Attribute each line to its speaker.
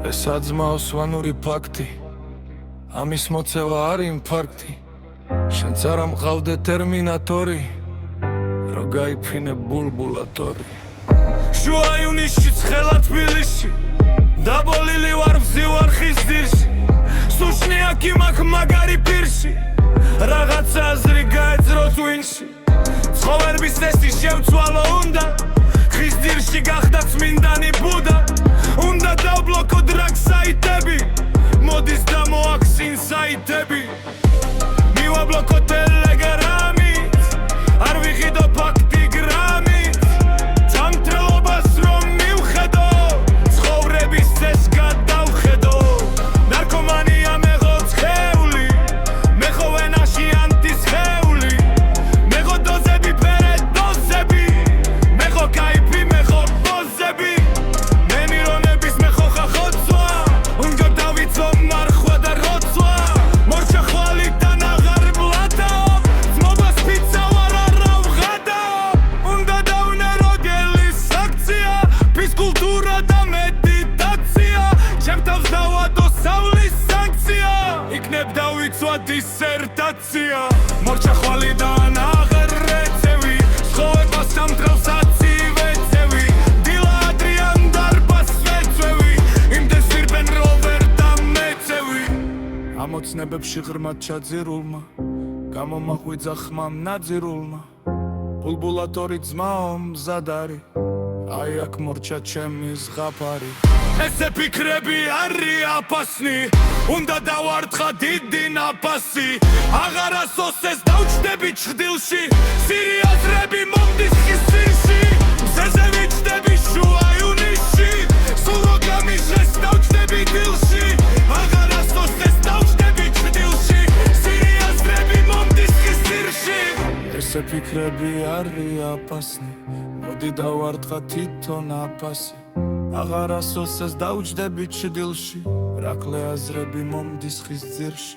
Speaker 1: ეს აძმაო სვანური ფაქტი, ამის მოწევა არ ინფარქტი, შენც არა მყავდე ტერმინატორი, რო გაიფინე ბულბულატორი. შუა ივნისში ცხელა თბილისში, დაბოლილი ვარ ვზივარ ხის ძირში, სუშნია კი მაქვს მაგარი პირში, რაღაცა აზრი გაეძრო ტვინში, ცხოვერების წესი შევცვალო უნდა, ხის ძირში გახდა წმინდანი ბუდა, უნდა დავბლოკო დრაგ საიტები, მოდის და მოაქვს ინსაიტები, მივაბლოკო ტელეგრამით, არ ვიყიდო ფაქტი გრამით, ძამთრელობას რომ მივხედო, ცხოვრების წესს გადავხედო, ნარკომანია მეღო ცხეული, მეხო ვენაში ანტისხეული, მეხო დოზები ფერე დოზები, მეხო კაიფი მეხო პოზები, მე მირონების მეხო ხახოცვა, უნდა დავიცო მარხვა და როცვა, მორჩა ხვალიდან აღარ ვლადაო, ძმობას პიცა ვარ არა ვღადაო, უნდა დავნერო გელის აქცია, ფიზკულტურა და მედიტაცია, ჩემ თავს დავადო სავლის სანქცია, იქნებ დავიცვა დისერტაცია, მორჩა ხვალიდან აღარ რეცევი, სხოვებას სამტრელსაც ივეცევი, დილა ადრიან დარბას ვეცვევი, იმდეს ვირბენ როვერ და მეცევი, ამოცნებებში ღრმად ჩაძირულმა, გამომახვიძა ხმამ ნაძირულმა, ბულბულატორი ძმაო მზად არის, აი აქ მორჩა ჩემი ზღაპარი. ესე ფიქრები არია აფასნი, უნდა დავარტყა დიდი ნაფასი, აღარასოს ეს დავჭდები ჩრდილში, სირიაზრები მომდის ხის ძირში, მზეზე ვიჩდები შუა ივნისში, სულ რო გამიჟეს დავჭდები დილში, აღარასოს ეს დავჭდები ჩრდილში, სირიაზრები მომდის ხის ძირში. ესე ფიქრები არია აფასნი, მოდი დავარტყა თითო ნაფასი, აღარასოს ეს დავჭდები ჩრდილში, რაკლე აზრები მომდის ხის ძირში.